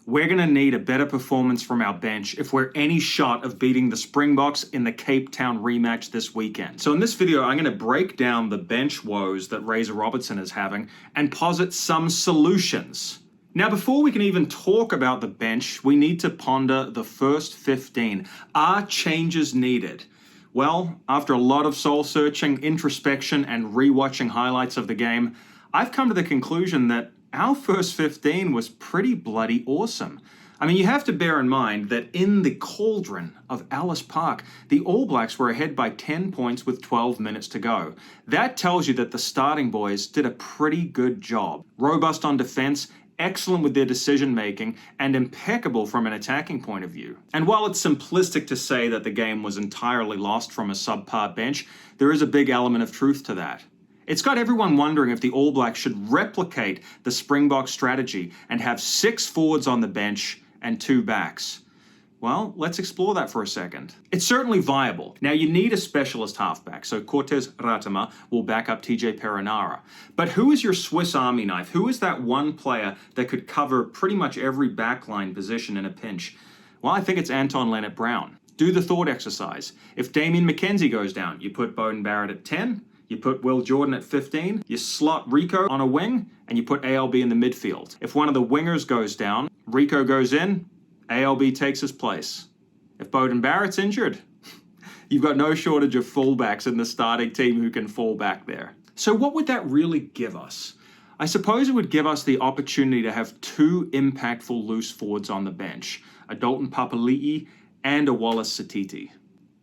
we're going to need a better performance from our bench if we're any shot of beating the Springboks in the Cape Town rematch this weekend. So in this video, I'm going to break down the bench woes that Robertson is having and posit some solutions. Now, before we can even talk about the bench, we need to ponder the first 15. Are changes needed? Well, after a lot of soul-searching, introspection, and rewatching highlights of the game, I've come to the conclusion that our first 15 was pretty bloody awesome. I mean, you have to bear in mind that in the cauldron of Ellis Park, the All Blacks were ahead by 10 points with 12 minutes to go. That tells you that the starting boys did a pretty good job. Robust on defense, excellent with their decision-making, and impeccable from an attacking point of view. And while it's simplistic to say that the game was entirely lost from a subpar bench, there is a big element of truth to that. It's got everyone wondering if the All Blacks should replicate the Springboks strategy and have 6 forwards on the bench and 2 backs. Well, let's explore that for a second. It's certainly viable. Now, you need a specialist halfback, so Cortez Ratama will back up TJ Perenara. But who is your Swiss Army knife? Who is that one player that could cover pretty much every backline position in a pinch? Well, I think it's Anton Leonard-Brown. Do the thought exercise. If Damien McKenzie goes down, you put Beauden Barrett at 10, you put Will Jordan at 15, you slot Rico on a wing, and you put ALB in the midfield. If one of the wingers goes down, Rico goes in, ALB takes his place. If Beauden Barrett's injured, you've got no shortage of fullbacks in the starting team who can fall back there. So what would that really give us? I suppose it would give us the opportunity to have 2 impactful loose forwards on the bench, a Dalton Papali'i and a Wallace Satiti.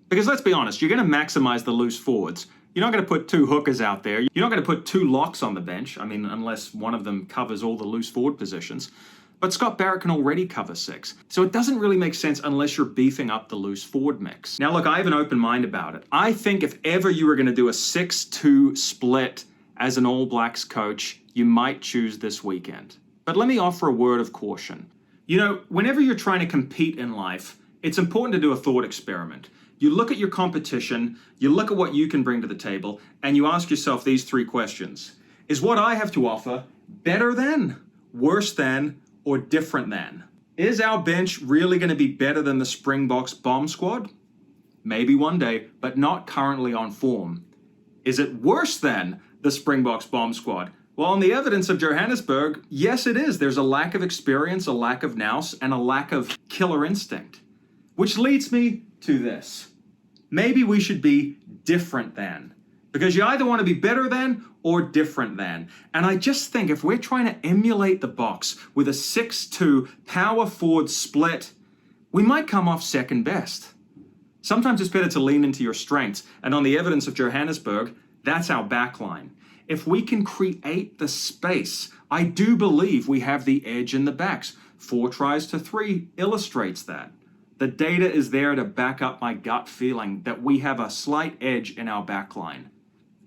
Because let's be honest, you're going to maximize the loose forwards. You're not going to put 2 hookers out there. You're not going to put 2 locks on the bench. I mean, unless one of them covers all the loose forward positions. But Scott Barrett can already cover 6. So it doesn't really make sense unless you're beefing up the loose forward mix. Now, look, I have an open mind about it. I think if ever you were going to do a 6-2 split as an All Blacks coach, you might choose this weekend. But let me offer a word of caution. You know, whenever you're trying to compete in life, it's important to do a thought experiment. You look at your competition, you look at what you can bring to the table, and you ask yourself these 3 questions. Is what I have to offer better than, worse than, or different than? Is our bench really going to be better than the Springboks bomb squad? Maybe one day, but not currently on form. Is it worse than the Springboks bomb squad? Well, on the evidence of Johannesburg, yes it is. There's a lack of experience, a lack of nous, and a lack of killer instinct. Which leads me to this. Maybe we should be different than. Because you either want to be better than or different than. And I just think if we're trying to emulate the Boks with a 6-2 power forward split, we might come off second best. Sometimes it's better to lean into your strengths. And on the evidence of Johannesburg, that's our backline. If we can create the space, I do believe we have the edge in the backs. 4 tries to 3 illustrates that. The data is there to back up my gut feeling that we have a slight edge in our backline.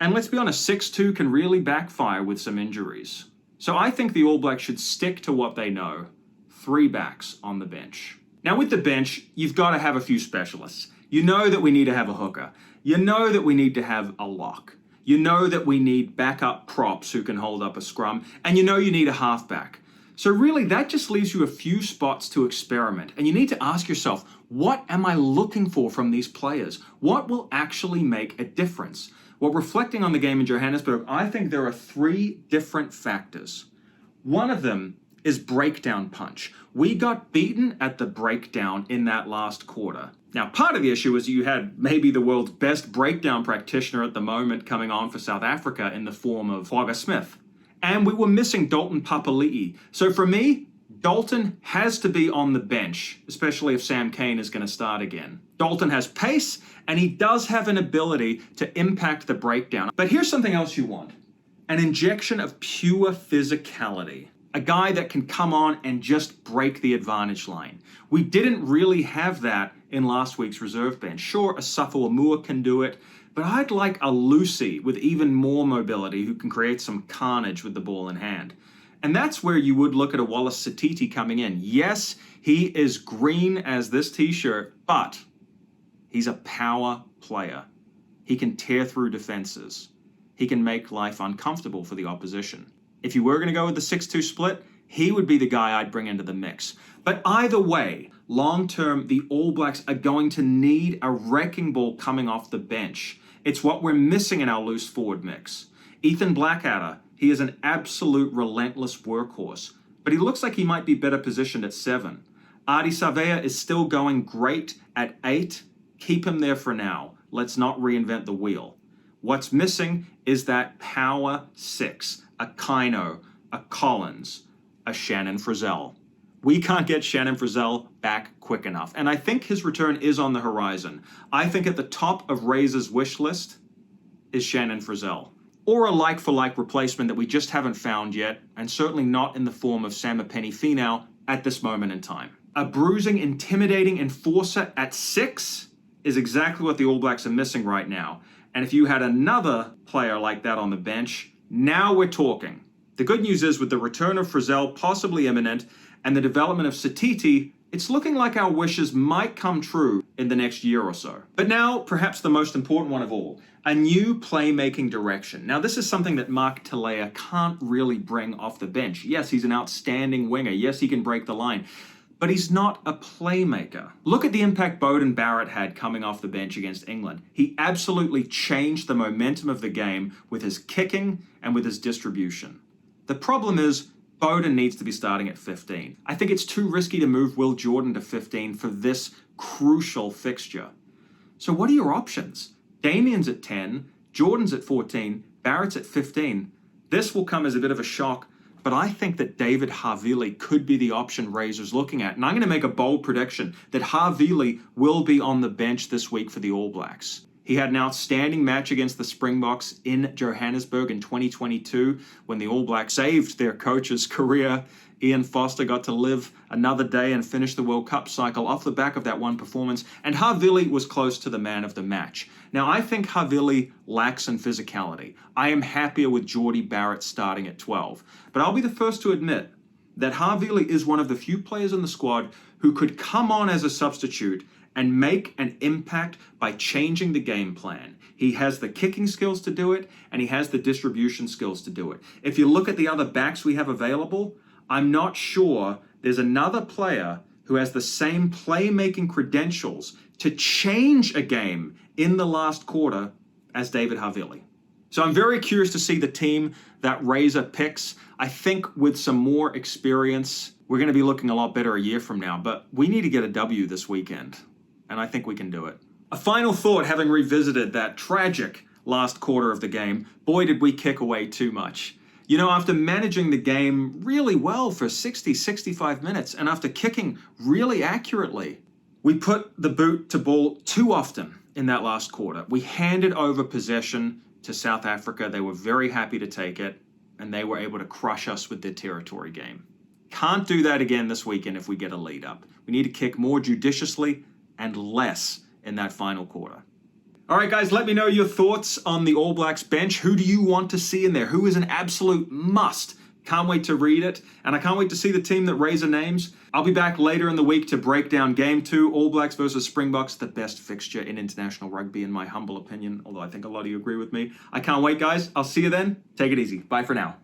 And let's be honest, 6-2 can really backfire with some injuries. So I think the All Blacks should stick to what they know. 3 backs on the bench. Now with the bench, you've got to have a few specialists. You know that we need to have a hooker. You know that we need to have a lock. You know that we need backup props who can hold up a scrum. And you know you need a halfback. So really, that just leaves you a few spots to experiment. And you need to ask yourself, what am I looking for from these players? What will actually make a difference? Well, reflecting on the game in Johannesburg, I think there are 3 different factors. One of them is breakdown punch. We got beaten at the breakdown in that last quarter. Now, part of the issue is you had maybe the world's best breakdown practitioner at the moment coming on for South Africa in the form of Flogger Smith. And we were missing Dalton Papali'i. So for me, Dalton has to be on the bench, especially if Sam Cane is going to start again. Dalton has pace, and he does have an ability to impact the breakdown. But here's something else you want. An injection of pure physicality. A guy that can come on and just break the advantage line. We didn't really have that in last week's reserve bench. Sure, a Safo Amua can do it, but I'd like a Lucy with even more mobility who can create some carnage with the ball in hand. And that's where you would look at a Wallace Satiti coming in. Yes, he is green as this t-shirt, but he's a power player. He can tear through defenses. He can make life uncomfortable for the opposition. If you were going to go with the 6-2 split, he would be the guy I'd bring into the mix. But either way, long term, the All Blacks are going to need a wrecking ball coming off the bench. It's what we're missing in our loose forward mix. Ethan Blackadder, he is an absolute relentless workhorse, but he looks like he might be better positioned at 7. Ardie Savea is still going great at 8. Keep him there for now. Let's not reinvent the wheel. What's missing is that power 6, a Kino, a Collins, a Shannon Frizzell. We can't get Shannon Frizzell back quick enough, and I think his return is on the horizon. I think at the top of Razor's wish list is Shannon Frizzell, or a like-for-like replacement that we just haven't found yet, and certainly not in the form of Samipeni Finau at this moment in time. A bruising, intimidating enforcer at 6 is exactly what the All Blacks are missing right now. And if you had another player like that on the bench, now we're talking. The good news is with the return of Frizzell possibly imminent and the development of Satiti, it's looking like our wishes might come true in the next year or so. But now, perhaps the most important one of all, a new playmaking direction. Now, this is something that Mark Telea can't really bring off the bench. Yes, he's an outstanding winger. Yes, he can break the line. But he's not a playmaker. Look at the impact Beauden Barrett had coming off the bench against England. He absolutely changed the momentum of the game with his kicking and with his distribution. The problem is, Beauden needs to be starting at 15. I think it's too risky to move Will Jordan to 15 for this crucial fixture. So what are your options? Damien's at 10, Jordan's at 14, Barrett's at 15. This will come as a bit of a shock, but I think that David Havili could be the option Razor's looking at. And I'm going to make a bold prediction that Havili will be on the bench this week for the All Blacks. He had an outstanding match against the Springboks in Johannesburg in 2022 when the All Blacks saved their coach's career. Ian Foster got to live another day and finish the World Cup cycle off the back of that one performance, and Havili was close to the man of the match. Now, I think Havili lacks in physicality. I am happier with Geordie Barrett starting at 12, but I'll be the first to admit that Havili is one of the few players in the squad who could come on as a substitute and make an impact by changing the game plan. He has the kicking skills to do it, and he has the distribution skills to do it. If you look at the other backs we have available, I'm not sure there's another player who has the same playmaking credentials to change a game in the last quarter as David Havili. So I'm very curious to see the team that Razor picks. I think with some more experience, we're going to be looking a lot better a year from now, but we need to get a W this weekend, and I think we can do it. A final thought, having revisited that tragic last quarter of the game, boy, did we kick away too much. You know, after managing the game really well for 60, 65 minutes, and after kicking really accurately, we put the boot to ball too often in that last quarter. We handed over possession to South Africa. They were very happy to take it, and they were able to crush us with their territory game. Can't do that again this weekend if we get a lead up. We need to kick more judiciously and less in that final quarter. All right, guys, let me know your thoughts on the All Blacks bench. Who do you want to see in there? Who is an absolute must? Can't wait to read it, and I can't wait to see the team that Razor names. I'll be back later in the week to break down Game 2, All Blacks versus Springboks, the best fixture in international rugby, in my humble opinion, although I think a lot of you agree with me. I can't wait, guys. I'll see you then. Take it easy. Bye for now.